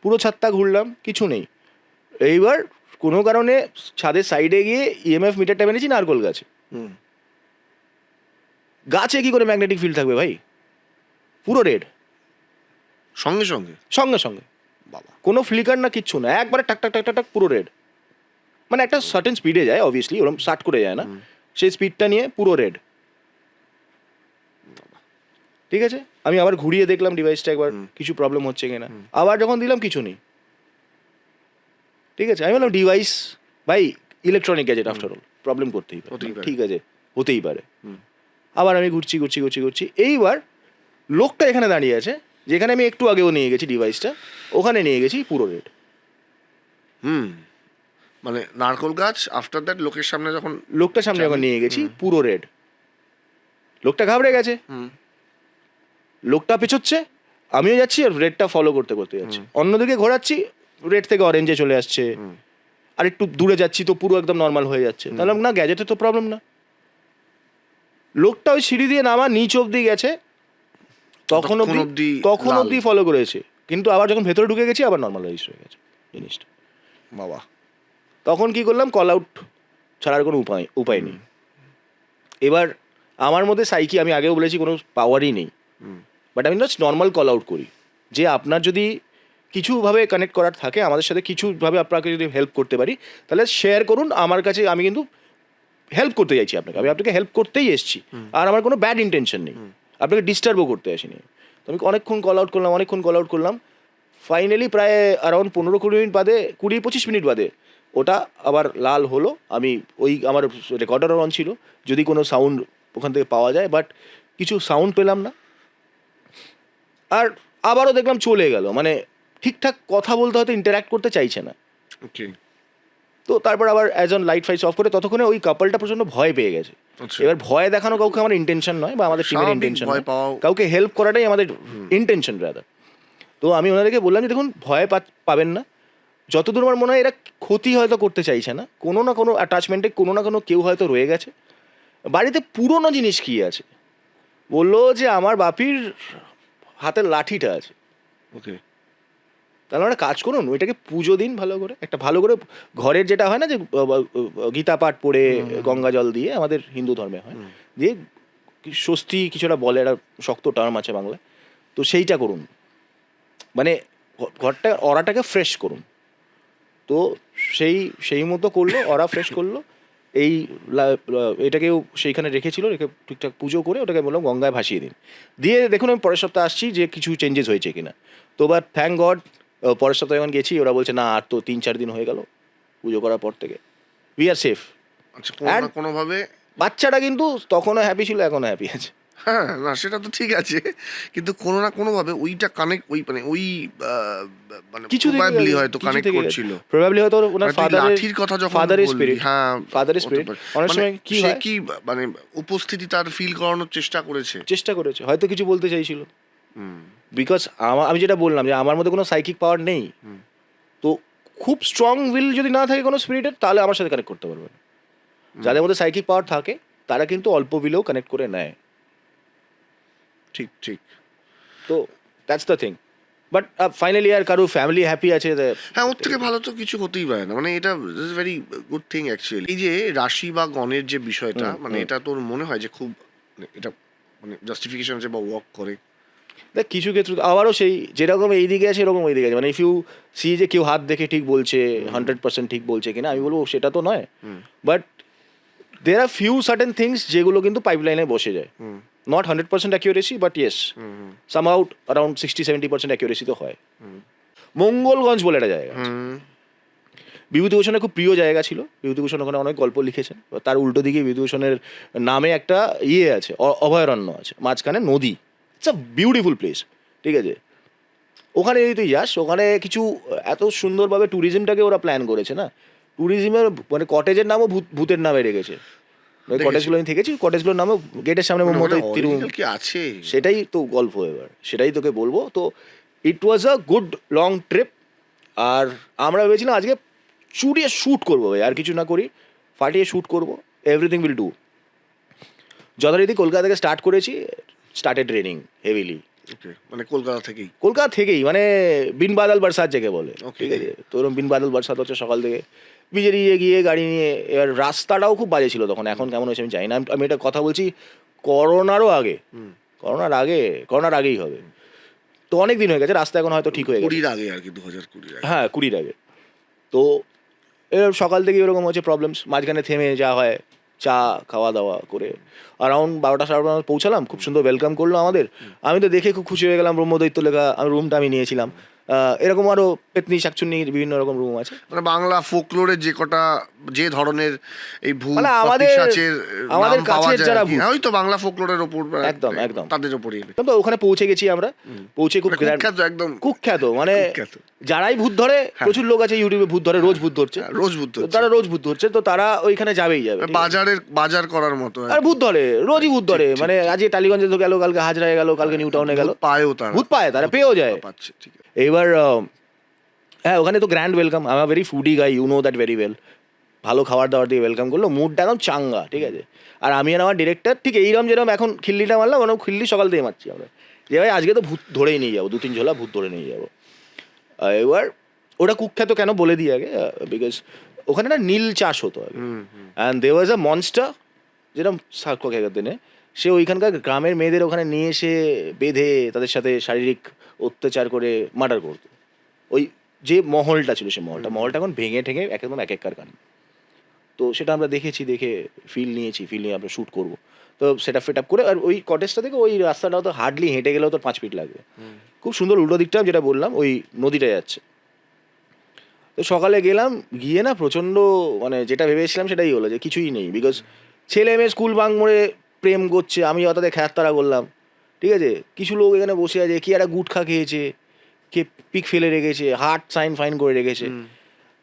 পুরো ছাদটা ঘুরলাম, কিছু নেই। এইবার কোনো কারণে ছাদের সাইডে গিয়ে EMF মিটারটা মেনেছি নারকোল গাছে। গাছে কি করে ম্যাগনেটিক ফিল্ড থাকবে ভাই, পুরো রেড, সঙ্গে সঙ্গে সঙ্গে সঙ্গে, বাবা, কোনো ফ্লিকার না, কিচ্ছু না, একবারে টাক টাক টাক টাক টাক পুরো রেড। মানে একটা সার্টেন স্পিডে যায়, অবভিয়াসলি ওরকম স্টার্ট করে যায় না, সেই স্পিডটা নিয়ে পুরো রেড, ঠিক আছে। আমি আবার ঘুরিয়ে দেখলাম ডিভাইসটা একবার, কিছু প্রবলেম হচ্ছে কিনা। আবার যখন দিলাম কিছু নেই, ঠিক আছে। আমি বললাম ডিভাইস ভাই, electronic gadget after all, problem করতেই পারে, ঠিক আছে হতেই পারে। আবার আমি ঘুরছি, এইবার লোকটা এখানে দাঁড়িয়ে আছে, যেখানে আমি একটু আগেও নিয়ে গেছি ডিভাইসটা, ওখানে নিয়ে গেছি পুরো রেড। মানে নারকোল গাছ আফটার দ্যাট লোকের সামনে যখন, লোকটার সামনে যখন নিয়ে গেছি পুরো রেড, লোকটা ঘাবড়ে গেছে, লোকটা পেছোচ্ছে, আমিও যাচ্ছি আর রেডটা ফলো করতে যাচ্ছি, অন্যদিকে ঘোরাচ্ছি, রেড থেকে অরেঞ্জে চলে আসছে, আর একটু দূরে যাচ্ছি তো পুরো একদম নর্মাল হয়ে যাচ্ছে। তাহলে না গ্যাজেটের তো প্রবলেম না, লোকটা ওই সিঁড়ি দিয়ে নামা নিচ অব্দি গেছে, তখন ততক্ষণ অব্দি লাল। অব্দি ফলো করেছে, কিন্তু আবার যখন ভেতরে ঢুকে গেছি আবার নর্মালাইজ হয়ে গেছে জিনিসটা। বাবা। তখন কি করলাম, কল আউট ছাড়ার কোনো উপায় নেই। এবার আমার মধ্যে সাইকি, আমি আগেও বলেছি, কোনো পাওয়ারই নেই, বাট আমি জাস্ট নর্মাল কল আউট করি যে আপনার যদি কিছুভাবে কানেক্ট করার থাকে আমাদের সাথে, কিছুভাবে আপনাকে যদি হেল্প করতে পারি তাহলে শেয়ার করুন আমার কাছে। আমি কিন্তু হেল্প করতে চাইছি আপনাকে, আমি আপনাকে হেল্প করতেই এসেছি, আর আমার কোনো ব্যাড ইন্টেনশন নেই, আপনাকে ডিস্টার্বও করতে আসিনি। তো আমি অনেকক্ষণ কল আউট করলাম, ফাইনালি প্রায় অ্যারাউন্ড 15-20 মিনিট বাদে, 20-25 মিনিট বাদে ওটা আবার লাল হলো। আমি ওই আমার রেকর্ডারও অন ছিল, যদি কোনো সাউন্ড ওখান থেকে পাওয়া যায়, বাট কিছু সাউন্ড পেলাম না। আর আবারও দেখলাম চলে গেল, মানে ঠিকঠাক কথা বলতে হয়তো ইন্টারাক্ট করতে চাইছে না। ওকে। তো তারপর আবার as on light fight of করে, ততক্ষণে ওই কাপলটা প্রচণ্ড ভয় পেয়ে গেছে। আচ্ছা। এবার ভয় দেখানো কাউকে আমার ইন্টেনশন নয়, বা আমাদের টিমের স্বাভাবিক, ইন্টেনশন ভয় নয়, পাওয়াও- কাউকে হেল্প করাটাই আমাদের ইন্টেনশন রাদার। তো আমি ওনাদেরকে বললাম যে দেখুন, ভয় পাবেন না, যতদূর আমার মনে হয় এরা ক্ষতি হয়তো করতে চাইছে না, কোনো না কোনো অ্যাটাচমেন্টে কোনো না কোনো কেউ হয়তো রয়ে গেছে। বাড়িতে পুরনো জিনিস কী আছে, বললো যে আমার বাপির হাতের লাঠিটা আছে। ওকে। তাহলে একটা কাজ করুন, ওইটাকে পুজো দিন ভালো করে, একটা ভালো করে ঘরের যেটা হয় না যে গীতা পাঠ পড়ে গঙ্গা জল দিয়ে, আমাদের হিন্দু ধর্মে হয়, দিয়ে স্বস্তি কিছুটা বলে, একটা শক্ত টার্ম আছে বাংলায়, তো সেইটা করুন, মানে ঘরটা অরাটাকে ফ্রেশ করুন। তো সেই মতো করলো, অরা ফ্রেশ করলো। এই এটাকেও সেইখানে রেখেছিল, রেখে ঠিকঠাক পুজো করে ওটাকে বললাম গঙ্গায় ভাসিয়ে দিন। দিয়ে দেখুন আমি পরের সপ্তাহে আসছি যে কিছু চেঞ্জেস হয়েছে কিনা। তো বা থ্যাংক গড, পরের সপ্তাহে যখন গেছি ওরা বলছে না, আর তো 3-4 দিন হয়ে গেল পুজো করার পর থেকে, উই আর সেফ। আচ্ছা, কোনো না কোনোভাবে। বাচ্চাটা কিন্তু তখনও হ্যাপি ছিল, এখনও হ্যাপি আছে। হ্যাঁ, না সেটা তো ঠিক আছে, কিন্তু কোনো না কোনোভাবে ওইটা কানেক্ট, ওই মানে ওই মানে কিছু থেকে প্রবাবলি গেছে, হয়তো কিছু কানেক্ট থেকে গেছে। করছিল। প্রবাবলি হয়তো ওনার মানে তুই লাঠির কথা যখন ফাদারের বললি, স্পিরিট, হ্যাঁ, ফাদারের হতে স্পিরিট পারে। অনেক মানে সময় কি সে হয়, কি মানে উপস্থিতি তার ফিল করানোর চেষ্টা করেছে। চেষ্টা করেছে, হয়তো কিছু বলতে চাইছিল। বিকজ আমি যেটা বললাম যে আমার মধ্যে কোনো সাইকিক পাওয়ার নেই, তো খুব স্ট্রং উইল যদি না থাকে কোনো স্পিরিটের, তাহলে আমার সাথে কানেক্ট করতে পারবে না। যাদের মধ্যে সাইকিক পাওয়ার থাকে তারা কিন্তু অল্প উইলেও কানেক্ট করে নেয়। ঠিক ঠিক। তো that's the thing. But finally আর কারো ফ্যামিলি হ্যাপি আছে। হ্যাঁ, ওর থেকে ভালো তো কিছু হতেই পারে না, মানে এটা ভেরি গুড থিং অ্যাকচুয়ালি। এই যে রাশি বা গণের যে বিষয়টা, মানে এটা তোর মনে হয় যে খুব মানে এটা মানে জাস্টিফিকেশন আছে বা ওয়ার্ক করে? দেখ কিছু ক্ষেত্রে আবারও সেই যেরকম এই দিকে আছে এরকম ওই দিকে আছে, মানে ইফ ইউ সি যে কেউ হাত দেখে ঠিক বলছে 100% ঠিক বলছে কিনা, আমি বলবো সেটা তো নয়, but there are few certain things যেগুলো কিন্তু পাইপলাইনে বসে যায়। Not 100% accuracy, but yes some out around 60-70% accuracy তো হয়। মঙ্গলগঞ্জ বলে একটা জায়গা আছে, বিভূতিভূষণের খুব প্রিয় জায়গা ছিল। বিভূতিভূষণ ওখানে অনেক গল্প লিখেছেন। তার উল্টো দিকে বিভূতিভূষণের নামে একটা ইয়ে আছে, অভয়ারণ্য আছে, মাঝখানে নদী। ইটস আ বিউটিফুল প্লেস, ঠিক আছে। ওখানে যদি তুই যাস, ওখানে কিছু এত সুন্দরভাবে ট্যুরিজমটাকে ওরা প্ল্যান করেছে না, ট্যুরিজমের মানে কটেজের নামও ভূতের নামে রেখেছে। ওই কটেজগুলো আমি থেকেছি, কটেজগুলোর নামও গেটের সামনে মোমোতে তিরুম, কি আছে সেটাই তো গল্প। এবার সেটাই তোকে বলবো। তো ইট ওয়াজ আ গুড লং ট্রিপ। আর আমরা ভেবেছিলাম আজকে চুরিয়ে শ্যুট করবো ভাই, আর কিছু না করি, ফাটিয়ে শ্যুট করবো, এভরিথিং উইল ডু। যথারীতি কলকাতা থেকে স্টার্ট করেছি, স্টার্টেড রেনিং হেভিলি। মানে কলকাতা থেকেই মানে বিন বাদল বরসাত যাকে বলে, Okay. ঠিক আছে। তো ওরকম বিন বাদল বরসাত হচ্ছে সকাল থেকে বিজেরিয়ে গিয়ে গাড়ি নিয়ে। এবার রাস্তাটাও খুব বাজে ছিল তখন, এখন কেমন হয়েছে আমি জানি না। আমি এটা কথা বলছি করোনার আগেই হবে, তো অনেক দিন হয়ে গেছে। রাস্তা এখন হয়তো ঠিক হয়ে গেছে, 20 আগে আর কি, 2020 আগে। হ্যাঁ 20 আগে। তো এবার সকাল থেকে এরকম হচ্ছে প্রবলেমস, মাঝখানে থেমে যা হয় চা খাওয়া দাওয়া করে অ্যারাউন্ড 12টা-12:30 পৌঁছালাম। খুব সুন্দর ওয়েলকাম করলো আমাদের। আমি তো দেখে খুব খুশি হয়ে গেলাম, ব্রহ্মদৈত্য লেখা রুমটা আমি নিয়েছিলাম। এরকম আরও পেতনি শাকচুন্নির বিভিন্ন রকম রুম আছে। মানে বাংলা ফোকলোরের যে কটা, যে ধরনের এই ভূত মানে বা আমাদের পিশাচের আমাদের নাম পাওয়া কাছের যায় যারা আর কি। ভূত, হ্যাঁ, ওই তো বাংলা ফোকলোরের ওপর একদম। তাদের ওপরই। তো ওখানে পৌঁছে গেছি আমরা, পৌঁছে খুব মানে কুখ্যাত, একদম কুখ্যাত, মানে কুখ্যাত। যারাই ভূত ধরে, প্রচুর লোক আছে ইউটিউবে ভূত ধরে, রোজ ভূত ধরছে, রোজ ভূত হচ্ছে। তারা রোজ ভূত ধরছে, তো তারা ওইখানে যাবেই যাবে, ঠিক আছে? বাজার করার মতো আর ভূত ধরে, রোজই ভূত ধরে, মানে আজকে টালিগঞ্জে তো গেল, কালকে হাজরায় গেল, কালকে নিউ টাউনে গেল, ভূত পায় তারা, পেয়েও যায়। ঠিক আছে। এইবার হ্যাঁ, ওখানে তো grand welcome. I am a very foodie guy, you know that very well. ভালো খাবার দাবার দিয়ে ওয়েলকাম করলো, মুডটা একদম চাঙ্গা, ঠিক আছে। আর আমি আর আমার ডিরেক্টর ঠিক এইরকম যেরকম এখন খিল্লিটা মারলাম, ওরকম খিল্লি সকাল থেকে মারছি আমরা, যে ভাই আজকে তো ভূত ধরেই নিয়ে যাবো, 2-3 ঝোলা ভূত ধরে নিয়ে যাবো। এবার ওটা কুখ্যাত কেন বলে দিই আগে, বিকজ ওখানে না নীল চাষ হতো আগে, and there was a monster, যেরকম আগের দিনে সে ওইখানকার গ্রামের মেয়েদের ওখানে নিয়ে এসে বেঁধে তাদের সাথে শারীরিক অত্যাচার করে মার্ডার করতো। ওই যে মহলটা ছিল, সে মহলটা এখন ভেঙে ঠেঙে একদম এক এককার গান। তো সেটা আমরা দেখেছি, দেখে ফিল নিয়ে আমরা শ্যুট করবো। তো সেটা ফিট আপ করে, আর ওই কটেজটা থেকে ওই রাস্তাটা তো হার্ডলি হেঁটে গেলেও তো 5 ফিট লাগবে। খুব সুন্দর, উল্টো দিকটা যেটা বললাম ওই নদীটা যাচ্ছে। তো সকালে গেলাম, গিয়ে না প্রচণ্ড মানে যেটা ভেবেছিলাম সেটাই হলো, যে কিছুই নেই, বিকজ ছেলে মেয়ে স্কুল বাঙ্ক মোড়ে প্রেম করছে, আমি তাদের খ্যাততারা করলাম, ঠিক আছে। কিছু লোক এখানে বসে আছে, কি একটা গুটখা খেয়েছে, কে পিক ফেলে রেখেছে, হার্ট ফাইন করে রেখেছে।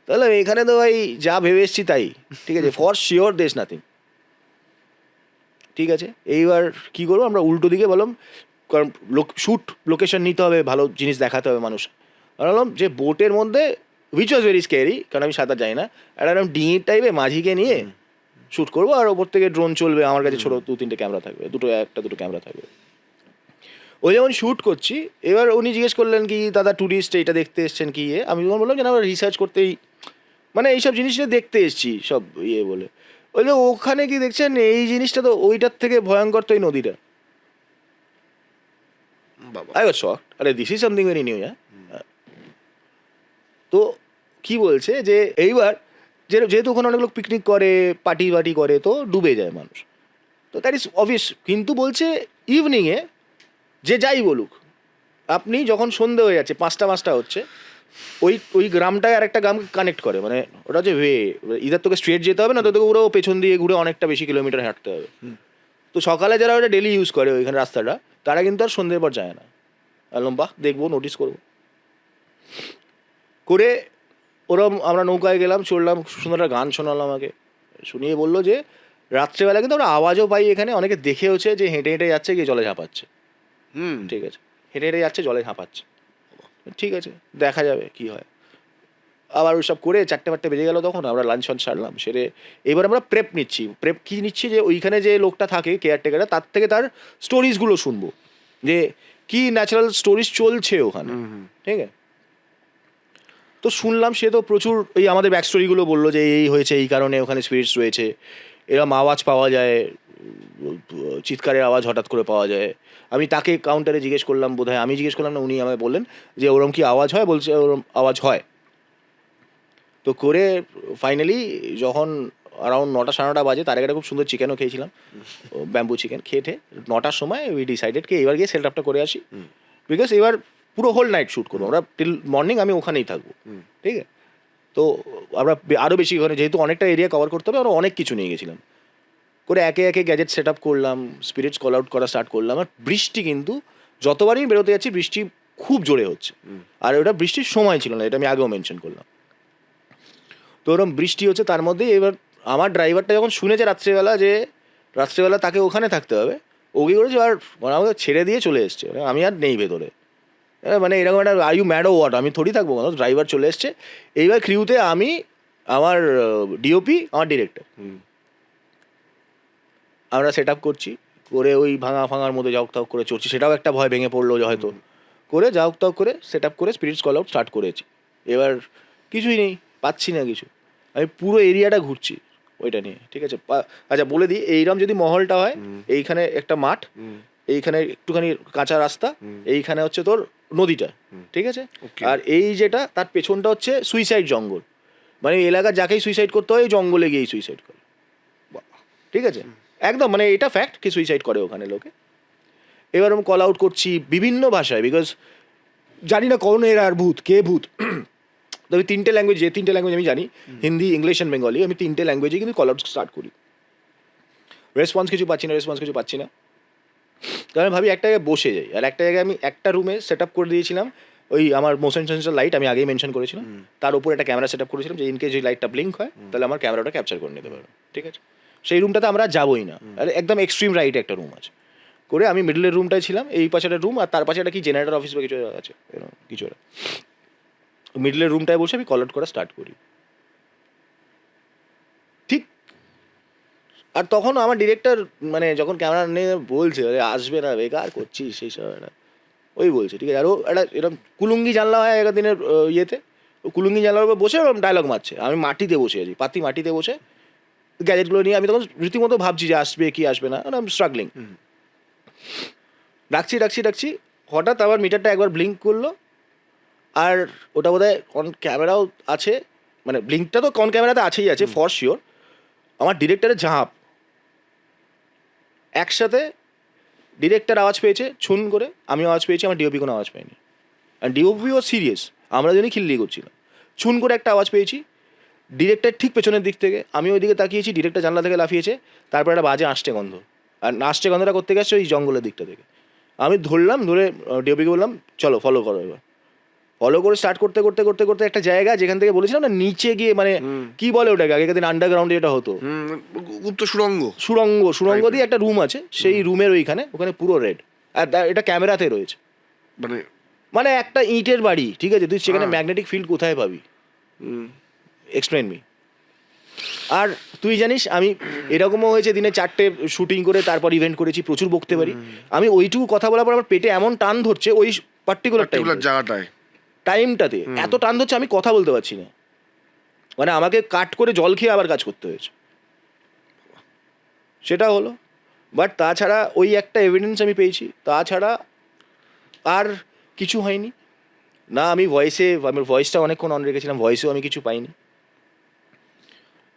তাহলে এখানে তো ভাই যা ভেবে এসছি তাই, ঠিক আছে, ফর শিওর দেশ নাথিং, ঠিক আছে। এইবার কি করবো আমরা, উল্টো দিকে বললাম, কারণ শ্যুট লোকেশন নিতে হবে, ভালো জিনিস দেখাতে হবে মানুষ। বললাম যে বোটের মধ্যে, উইচ ওয়াজ ভেরি স্ক্যারি, কারণ আমি সাঁতার জানি না, একটা এরকম ডিঙির টাইপে মাঝিকে নিয়ে শ্যুট করবো, আর ওপর থেকে ড্রোন চলবে, আমার কাছে ছোটো 2-3টে ক্যামেরা থাকবে, দুটো ক্যামেরা থাকবে। ওই যেমন শ্যুট করছি, এবার উনি জিজ্ঞেস করলেন কি দাদা ট্যুরিস্ট এটা দেখতে এসছেন কি ইয়ে, আমি যখন বললাম যে আমরা রিসার্চ করতেই, মানে এইসব জিনিসটা দেখতে এসছি সব ইয়ে বলে। বললো ওখানে কি দেখছেন, এই জিনিসটা তো ওইটার থেকে ভয়ঙ্কর তো এই নদীটা। আই ওয়াজ শকড, আরে this is something very new. তো কি বলছে যে এইবার যেহেতু ওখানে অনেক লোক পিকনিক করে, পার্টি করে, তো ডুবে যায় মানুষ, তো দ্যাট ইজ অবভিয়াস। কিন্তু বলছে ইভিনিংয়ে যে যাই বলুক, আপনি যখন সন্ধে হয়ে যাচ্ছে, 5টা হচ্ছে, ওই গ্রামটায় আর একটা গ্রামকে কানেক্ট করে, মানে ওটা হচ্ছে ওয়ে, ইদার তোকে স্ট্রেট যেতে হবে না, তো তোকে পুরো পেছন দিয়ে ঘুরে অনেকটা বেশি কিলোমিটার হাঁটতে হবে। তো সকালে যারা ওটা ডেলি ইউজ করে ওইখানে রাস্তাটা, তারা কিন্তু আর সন্ধ্যের পর যায় না। বললাম বাহ, দেখবো, নোটিস করবো করে। ওরম আমরা নৌকায় গেলাম, চড়লাম, সুন্দর একটা গান শোনালো আমাকে, শুনিয়ে বললো যে রাত্রেবেলা কিন্তু আমরা আওয়াজও পাই এখানে, অনেকে দেখেওছে যে হেঁটে হেঁটে যাচ্ছে, গিয়ে জলে ঝাঁপাচ্ছে। ঠিক আছে, হেঁটে হেঁটে যাচ্ছে, জলে ঝাঁপাচ্ছে, ঠিক আছে, দেখা যাবে কি হয়। আবার ওইসব করে 4টে বেজে গেল, তখন আমরা লাঞ্চ সারলাম, সেরে এবার আমরা প্রেপ নিচ্ছি, যে ওইখানে যে লোকটা থাকে কেয়ারটেকারটা, তার থেকে তার স্টোরিজগুলো শুনবো, যে কি ন্যাচারাল স্টোরিজ চলছে ওখানে, ঠিক আছে। তো শুনলাম, সে তো প্রচুর এই আমাদের ব্যাক স্টোরিগুলো বললো, যে এই হয়েছে, এই কারণে ওখানে স্পিরিটস রয়েছে, এরম আওয়াজ পাওয়া যায়, চিৎকারের আওয়াজ হঠাৎ করে পাওয়া যায়। আমি তাকে কাউন্টারে জিজ্ঞেস করলাম, বোধহয় আমি জিজ্ঞেস করলাম না, উনি আমায় বললেন যে ওরম কি আওয়াজ হয়, বলছে ওরম আওয়াজ হয়। তো করে ফাইনালি যখন অ্যারাউন্ড 9টা-9:30 বাজে, তার আগে একটা খুব সুন্দর চিকেনও খেয়েছিলাম, ব্যাম্বু চিকেন খেয়ে 9টার সময় উই ডিসাইডেড কি এবার গিয়ে সেট আপটা করে আসি, বিকজ এবার পুরো হোল নাইট শ্যুট করবো আমরা, টিল মর্নিং আমি ওখানেই থাকবো, ঠিক আছে। তো আমরা আরও বেশি ওখানে, যেহেতু অনেকটা এরিয়া কভার করতে হবে, আমরা অনেক কিছু নিয়ে গেছিলাম, করে একে একে গ্যাজেট সেট আপ করলাম, স্পিরিটস কল আউট করা স্টার্ট করলাম। আর বৃষ্টি কিন্তু যতবারই বেরোতে যাচ্ছি, বৃষ্টি খুব জোরে হচ্ছে, আর ওটা বৃষ্টির সময় ছিল না, এটা আমি আগেও মেনশন করলাম। তো ওরকম বৃষ্টি হচ্ছে, তার মধ্যে এবার আমার ড্রাইভারটা যখন শুনেছে রাত্রেবেলা তাকে ওখানে থাকতে হবে, ও কী করেছে, আর মানে আমাকে ছেড়ে দিয়ে চলে এসছে, আমি আর নেই ভেতরে, মানে এরকম একটা are you mad or what, আমি থোড়ি থাকবো, ড্রাইভার চলে এসছে। এইবার ক্রিউতে আমি, আমার ডিওপি, আমার ডিরেক্টর, আমরা সেট আপ করছি, করে ওই ভাঙার মধ্যে যাওক তাওক করে চড়ছি, সেটাও একটা ভয় ভেঙে পড়লো হয়তো, করে যাওক তাওক করে সেট আপ করে স্পিরিটস কল আউট স্টার্ট করেছি। এবার কিছুই নেই, পাচ্ছি না কিছু, আমি পুরো এরিয়াটা ঘুরছি ওইটা নিয়ে, ঠিক আছে। আচ্ছা বলে দিই, এইরকম যদি মহলটা হয়, এইখানে একটা মাঠ, এইখানে একটুখানি কাঁচা রাস্তা, এইখানে হচ্ছে তোর নদীটা, ঠিক আছে, আর এই যেটা তার পেছনটা হচ্ছে সুইসাইড জঙ্গল, মানে এলাকার যাকেই সুইসাইড করতে হয় জঙ্গলে গিয়েই সুইসাইড করে, ঠিক আছে, একদম মানে এটা ফ্যাক্ট কি সুইসাইড করে ওখানে লোকে। এবার আমি কল আউট করছি বিভিন্ন ভাষায়, বিকজ জানি না কোন এর আর ভূত, কে ভূত। তবে 3টে ল্যাঙ্গুয়েজ আমি জানি, হিন্দি, ইংলিশ অ্যান্ড বেঙ্গলি, আমি 3টে ল্যাঙ্গুয়েজে কিন্তু কল আউট স্টার্ট করি। রেসপন্স কিছু পাচ্ছি না, তো আমি ভাবি একটা জায়গায় বসে যাই, আর একটা জায়গায় আমি একটা রুমে সেট আপ করে দিয়েছিলাম, ওই আমার মোশন সেন্সর লাইট আমি আগেই মেনশন করেছিলাম, তার উপর একটা ক্যামেরা সেট আপ করেছিলাম, যে ইনকেস যদি লাইটটা ব্লিঙ্ক হয় তাহলে আমার ক্যামেরাটা ক্যাপচার করে নিতে পারবে, ঠিক আছে। সেই রুমটাতে আমরা যাবোই না, আর একদম এক্সট্রিম রাইটে একটা রুম আছে, করে আমি মিডলের রুমটায় ছিলাম, এই পাশে একটা রুম, আর তার পাশে একটা কি জেনারেটর অফিস বা কিছু আছে, কিছু একটা, মিডলের রুমটায় বসে আমি কল আউট করা স্টার্ট করি। আর তখন আমার ডিরেক্টর মানে যখন ক্যামেরা নিয়ে বলছে আরে আসবে না বেকার করছিস সেই সব একটা ওই বলছে ঠিক আছে। আর ও একটা এরকম কুলুঙ্গি জানলা হয় আগের দিনের ইয়েতে, ও কুলুঙ্গি জানলার উপর বসে ওরকম ডায়লগ মারছে, আমি মাটিতে বসে আছি, পাতি মাটিতে বসে গ্যাজেটগুলো নিয়ে আমি তখন রীতিমতো ভাবছি যে আসবে কি আসবে না, আমি স্ট্রাগলিং। ডাকছি হঠাৎ আবার মিটারটা একবার ব্লিঙ্ক করলো, আর ওটা বোধহয় অন ক্যামেরাও আছে, মানে ব্লিঙ্কটা তো অন ক্যামেরাতে আছেই আছে ফর শিওর। আমার ডিরেক্টরের ঝাঁপ একসাথে, ডিরেক্টর আওয়াজ পেয়েছে ছুন করে, আমি আওয়াজ পেয়েছি, আমার ডিওপি কোনো আওয়াজ পাইনি। আর ডিওপিও সিরিয়াস, আমরা জন্যই খিল্লি করছিলাম। ছুন করে একটা আওয়াজ পেয়েছি ডিরেক্টর ঠিক পেছনের দিক থেকে, আমি ওই দিকে তাকিয়েছি, ডিরেক্টর জানলা থেকে লাফিয়েছে, তারপর একটা বাজে আসছে গন্ধ, আর আসছে গন্ধটা করতে গেছে ওই জঙ্গলের দিকটা থেকে। আমি ধরলাম, ধরে ডিওপিকে বললাম চলো ফলো করো। এবার ফলো করে স্টার্ট করতে করতে করতে করতে একটা জায়গা যেখান থেকে বলেছিলাম না নিচে গিয়ে মানে কি বলে ওটাকে, আগেকার দিন আন্ডারগ্রাউন্ডে যেটা হতো, গুপ্ত সুড়ঙ্গ সুড়ঙ্গ দিয়ে একটা রুম আছে, সেই রুমের ওখানে পুরো রেড, আর এটা ক্যামেরাতে রয়েছে। মানে মানে একটা ইটের বাড়ি, ঠিক আছে, তুই সেখানে ম্যাগনেটিক ফিল্ড কোথায় পাবি, এক্সপ্লেন মি। আর তুই জানিস আমি এরকমও হয়েছে দিনে 4টে শুটিং করে তারপর ইভেন্ট করেছি, প্রচুর বকতে পারি আমি। ওইটুকু কথা বলার পর আমার পেটে এমন টান ধরছে ওই পার্টিকুলার টাইমটাতে, এত টান ধরছে আমি কথা বলতে পারছি না, মানে আমাকে কাট করে জল খেয়ে আবার কাজ করতে হয়েছে, সেটা হলো। বাট তাছাড়া ওই একটা এভিডেন্স আমি পেয়েছি, তাছাড়া আর কিছু হয়নি না। আমি আমার ভয়েসটা অনেকক্ষণ অন রেখেছিলাম, ভয়েসেও আমি কিছু পাইনি।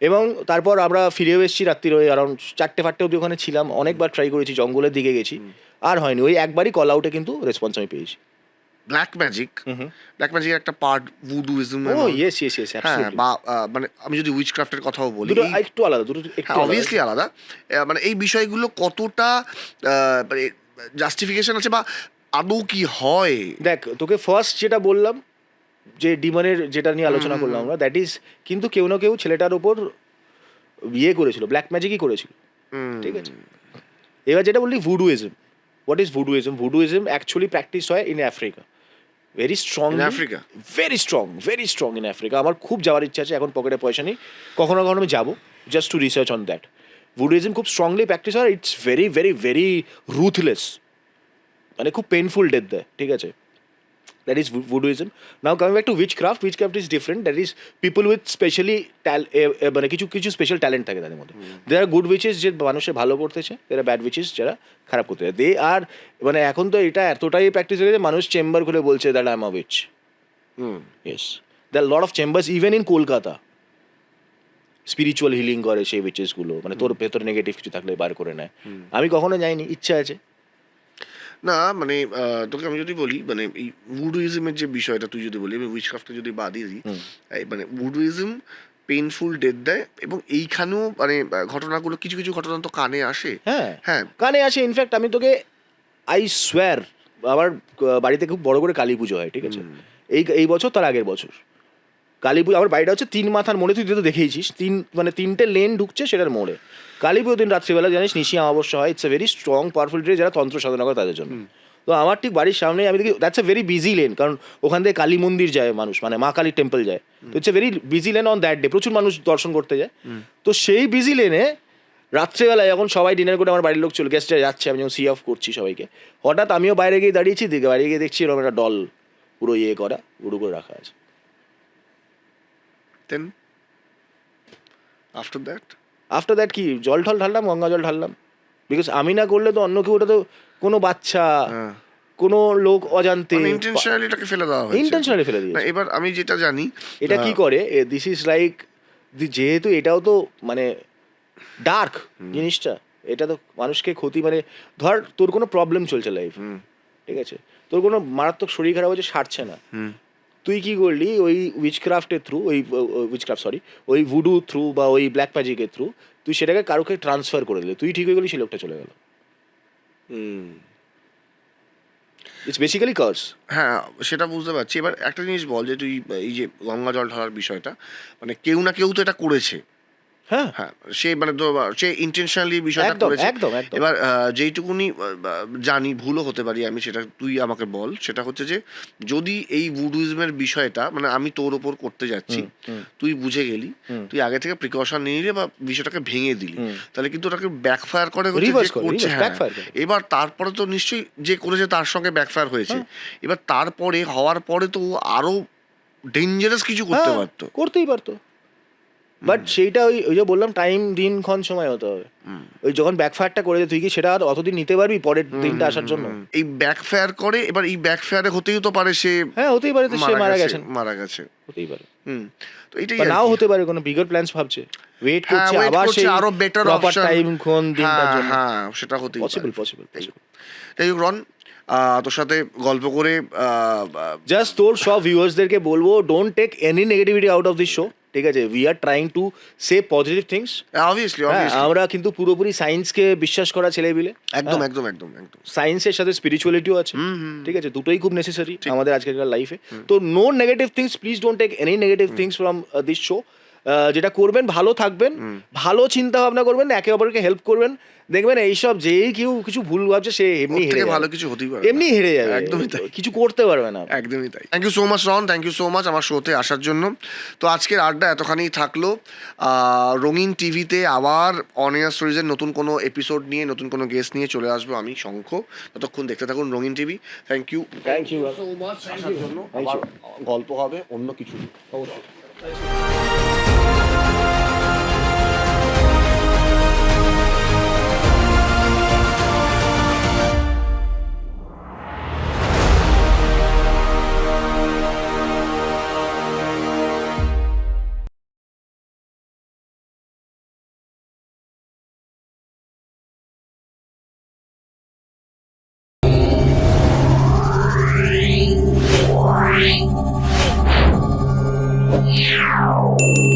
এবং তারপর আমরা ফিরেও এসেছি রাত্রির ওই অ্যারাউন্ড 4-5 অবধি ওখানে ছিলাম, অনেকবার ট্রাই করেছি, জঙ্গলের দিকে গেছি, আর হয়নি। ওই একবারই কল আউটে কিন্তু রেসপন্স আমি পেয়েছি। ব্ল্যাক ম্যাজিকের একটা পার্ট ভুডুইজম, ও ইয়েস, হ্যাঁ, বা মানে আমি যদি উইচক্রাফটের কথাও বলি, দুটো একটু আলাদা, অবভিয়াসলি আলাদা। মানে এই বিষয়গুলো কতটা মানে জাস্টিফিকেশন আছে বা আদৌ কি হয়? দেখ, তোকে ফার্স্ট যেটা বললাম যে ডিমনের যেটা নিয়ে আলোচনা করলাম আমরা, দ্যাট ইজ কিন্তু কেউ না কেউ ছেলেটার ওপর ইয়ে করেছিল, ব্ল্যাক ম্যাজিকই করেছিল, ঠিক আছে। এবার যেটা বললি ভুডুইজম, হোয়াট ইজ ভুডুইজম? ভুডুইজম অ্যাকচুয়ালি প্র্যাকটিস হয় in Africa, very strong, Africa very strong in Africa. আমার খুব যাওয়ার ইচ্ছা আছে, এখন পকেটে পয়সা নেই, কখনো কখনো আমি যাবো just to research on that. Voodooism খুব স্ট্রংলি প্র্যাকটিস হয়, it's very very very ruthless, মানে খুব পেনফুল ডেথ দেয়, ঠিক আছে। That is voodooism. Now coming back to witchcraft is different. That is people with specially মানে কিছু স্পেশাল ট্যালেন্ট থাকে তাদের মধ্যে। দে আর গুড উইচেস যে মানুষের ভালো করতেছে, দে আর ব্যাড উইচেস যারা খারাপ করতেছে। দে আর মানে এখন তো এটা এতটাই প্র্যাকটিস হয়ে গেছে, মানুষ চেম্বার খুলে বলছে that I am a witch. Yes, there lot of chambers even in Kolkata, spiritual healing করে সেই উইচেসগুলো, মানে তোর ভেতরে নেগেটিভ কিছু থাকলে বার করে নেয়। আমি কখনো যাইনি, ইচ্ছা আছে। না মানে তোকে আমি যদি বলি, মানে এই ভুডুইজমের যে বিষয়টা তুই যদি বলি, আমি উইচক্রাফটটা যদি বাদই দিই, মানে ভুডুইজম পেইনফুল ডেথ দেয়, এবং এইখানেও মানে ঘটনাগুলো কিছু কিছু ঘটনা তো কানে আসে। হ্যাঁ কানে আসে। ইনফ্যাক্ট আমি তোকে আই সোয়ার, আমার বাড়িতে খুব বড় করে কালী পুজো হয়, ঠিক আছে, এই বছর তার আগের বছর কালী পুজো। আমার বাড়িটা হচ্ছে 3 মাথার মোড়ে, তুই তো দেখেইছিস, 3টে লেন ঢুকছে সেটার মোড়ে। কালী পুজোর দিন রাত্রিবেলা জানিস নিশি অমাবস্যা হয়, it's a very strong powerful day যারা তন্ত্র সাধনা করে তাদের জন্য। তো আমার ঠিক বাড়ির সামনে আমি দেখি that's a very busy lane, কারণ ওখান থেকে কালী মন্দির যায় মানুষ, মানে মা কালী টেম্পল যায়, তো it's a very busy lane on that day, প্রচুর মানুষ দর্শন করতে যায়। তো সেই বিজি লেনে রাত্রেবেলায় যখন সবাই ডিনার করে আমার বাড়ির লোক চলে গেস্টরা যাচ্ছে, আমি যখন সি অফ করছি সবাইকে, হঠাৎ আমিও বাইরে গিয়ে দাঁড়িয়েছি, বাইরে গিয়ে দেখছি এরকম একটা ডল পুরো ইয়ে করা, উড়ু করে রাখা আছে। Then আফটার দ্যাট কি জল ঢাললাম, গঙ্গা জল ঢাললাম, বিকজ আমি না করলে তো অন্য কেউ, ওটা তো কোনো বাচ্চা কোনো লোক অজান্তে ইন্টেনশনালি এটাকে ফেলে দেওয়া হয়েছে, ইন্টেনশনালি ফেলে দিয়েছে। এবার আমি যেটা জানি এটা কি করে, দিস ইজ লাইক, যেহেতু এটাও তো মানে ডার্ক জিনিসটা, এটা তো মানুষকে ক্ষতি, মানে ধর তোর কোনো প্রবলেম চলছে লাইফ, ঠিক আছে, তোর কোনো মারাত্মক শরীর খারাপ হচ্ছে, সারছে না, তুই কি করলি ওই উইচক্রাফটের থ্রু, ওই ভুডু থ্রু বা ওই ব্ল্যাক ম্যাজিকের থ্রু তুই সেটাকে কারোকে ট্রান্সফার করে দিলি, তুই ঠিক হয়ে গেলি, সে লোকটা চলে গেল। It's basically curse. হ্যাঁ, সেটা বুঝতে পারছি। এবার একটা জিনিস বল, যে তুই এই যে গঙ্গা জল ঢালার বিষয়টা, মানে কেউ না কেউ তো এটা করেছে, হ্যাঁ হ্যাঁ, সে মানে তো সে ইন্টেনশনালি বিষয়টা একদম করেছে। একদম একদম এবার যেইটুকুনি জানি, ভুলও হতে পারি আমি, সেটা তুই আমাকে বল। সেটা হচ্ছে যে যদি এই ভুডুইজমের বিষয়টা মানে আমি তোর ওপর করতে যাচ্ছি, তুই বুঝে গেলি, তুই আগে থেকে প্রিকশন নিয়ে নিলে বা বিষয়টাকে ভেঙে দিলি, তাহলে কিন্তু ওটাকে ব্যাকফায়ার করে হচ্ছে যে রিভার্স করে করছে। হ্যাঁ, ব্যাকফায়ার করে এবার তারপরে তো নিশ্চয়ই যে করেছে তার সঙ্গে ব্যাকফায়ার হয়েছে। এবার তারপরে হওয়ার পরে তো ও আরো ডেঞ্জারাস কিছু করতে হ্যাঁ, পারতো। করতেই পারতো, বাট সেইটা ওই ওই যে বললাম টাইম দিনক্ষণ সময় হতে হবে। ওই যখন ব্যাকফায়ারটা করে তুই কি সেটা আর অতদিন নিতে পারবি পরের দিনটা আসার জন্য? এই ব্যাকফায়ার করে, এবার এই ব্যাকফায়ারে হতেই তো পারে সে হ্যাঁ হতেই পারে তো সে মারা গেছেন, মারা গেছে। হতেই পারে, তো এটাই বা আর নাও কি। হতে পারে কোনো বিগার প্ল্যানস ভাবছে, ওয়েট হ্যাঁ, করছে wait আবার করছে, সেই আরো বেটার প্রপার অপশন। টাইম কোন দিনটার জন্য। হ্যাঁ, সেটা হতেই পসিবল পারে। পসিবল যাই হোক রন, তোর সাথে গল্প করে জাস্ট তোর সব ভিউয়ার্সদেরকে বলবো, don't take any negativity out of this show, ঠিক আছে? We are trying to say positive things. Obviously আমরা কিন্তু পুরোপুরি সায়েন্সকে বিশ্বাস করা ছেলেপিলে, একদম একদম একদম একদম। সায়েন্সের সাথে স্পিরিচুয়ালিটিও আছে, ঠিক আছে? দুটোই খুব নেসেসারি আমাদের আজকের লাইফে। তো no negative things, please don't take any negative things from this show. যেটা করবেন ভালো থাকবেন, ভালো চিন্তা ভাবনা করবেন, একে অপরকে হেল্প করবেন, দেখবেন এইসব যেই কেউ কিছু ভুল ভাবছে সে এমনি ওর হেরে থেকে যাবে, ভালো কিছু হতেই পারে এমনি হেরে যাবে, একদমই তাই। কিছু করতে পারবে না। একদমই তাই। Thank you so much Ron, thank you so much আমার শোতে আসার জন্য। তো আজকের আড্ডা এতখানি থাকলো। রঙিন টিভিতে আবার অন এয়ার স্টোরিজের নতুন কোনো এপিসোড নিয়ে, নতুন কোনো গেস্ট নিয়ে চলে আসবো আমি, শঙ্খ। ততক্ষণ দেখতে থাকুন রঙিন TV. Thank you so much আসার জন্য। আবার গল্প হবে অন্য কিছু। Meow.